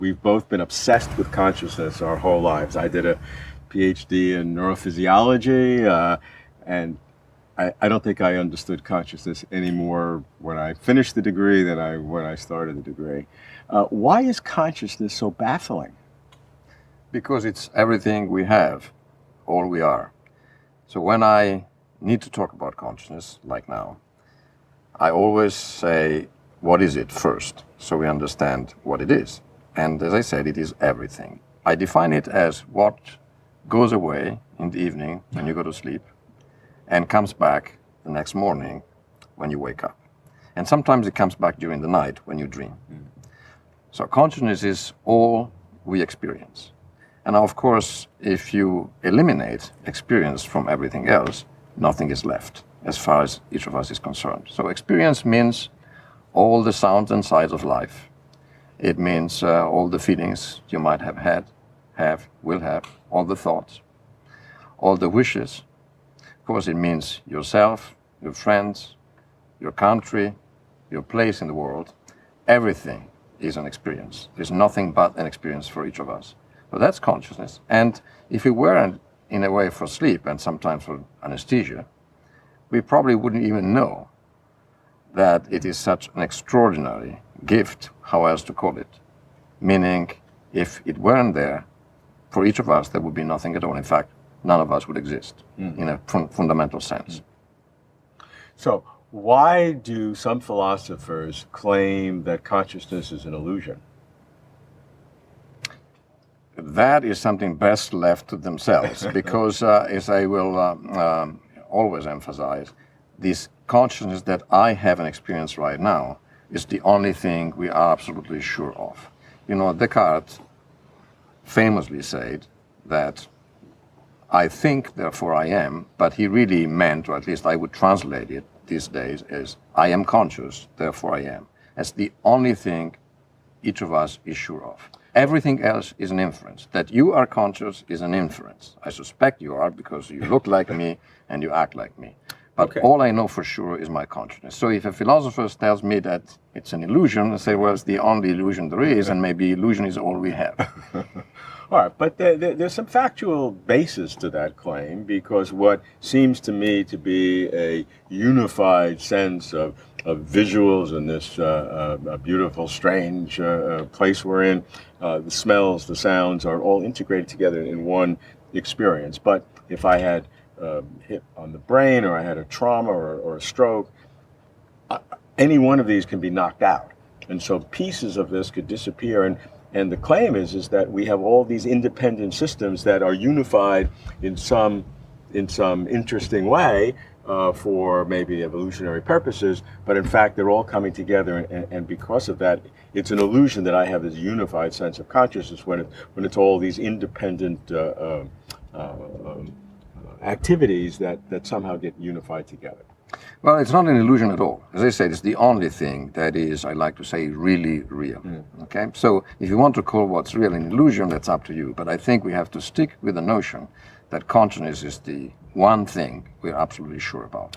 We've both been obsessed with consciousness our whole lives. I did a PhD in neurophysiology, and I don't think I understood consciousness any more when I finished the degree than when I started the degree. Why is consciousness so baffling? Because it's everything we have, all we are. So when I need to talk about consciousness, like now, I always say, what is it first, so we understand what it is. And as I said, it is everything. I define it as what goes away in the evening when you go to sleep and comes back the next morning when you wake up. And sometimes it comes back during the night when you dream. So consciousness is all we experience. And of course, if you eliminate experience from everything else, nothing is left as far as each of us is concerned. So experience means all the sounds and sights of life. It means all the feelings you might have had, will have, all the thoughts, all the wishes. Of course, it means yourself, your friends, your country, your place in the world. Everything is an experience. There's nothing but an experience for each of us. So that's consciousness. And if we weren't in a way for sleep and sometimes for anesthesia, we probably wouldn't even know that it is such an extraordinary gift, how else to call it. Meaning, if it weren't there, for each of us, there would be nothing at all. In fact, none of us would exist in a fundamental sense. So why do some philosophers claim that consciousness is an illusion? That is something best left to themselves, because as I will always emphasize, this consciousness that I have an experience right now is the only thing we are absolutely sure of. You know, Descartes famously said that I think, therefore I am, but he really meant, or at least I would translate it these days as I am conscious, therefore I am. That's the only thing each of us is sure of. Everything else is an inference. That you are conscious is an inference. I suspect you are because you look like me and you act like me. But all I know for sure is my consciousness. So if a philosopher tells me that it's an illusion, I say, well, it's the only illusion there is, and maybe illusion is all we have. All right, but there's some factual basis to that claim, because what seems to me to be a unified sense of visuals in this beautiful, strange place we're in, the smells, the sounds are all integrated together in one experience. But if I had hit on the brain, or I had a trauma or a stroke, any one of these can be knocked out. And so pieces of this could disappear. And the claim is that we have all these independent systems that are unified in some interesting way for maybe evolutionary purposes, but in fact they're all coming together, and because of that, it's an illusion that I have this unified sense of consciousness when it's all these independent activities that somehow get unified together. Well, it's not an illusion at all. As I said, it's the only thing that is, I like to say, really real. Okay? So if you want to call what's real an illusion, that's up to you. But I think we have to stick with the notion that consciousness is the one thing we're absolutely sure about.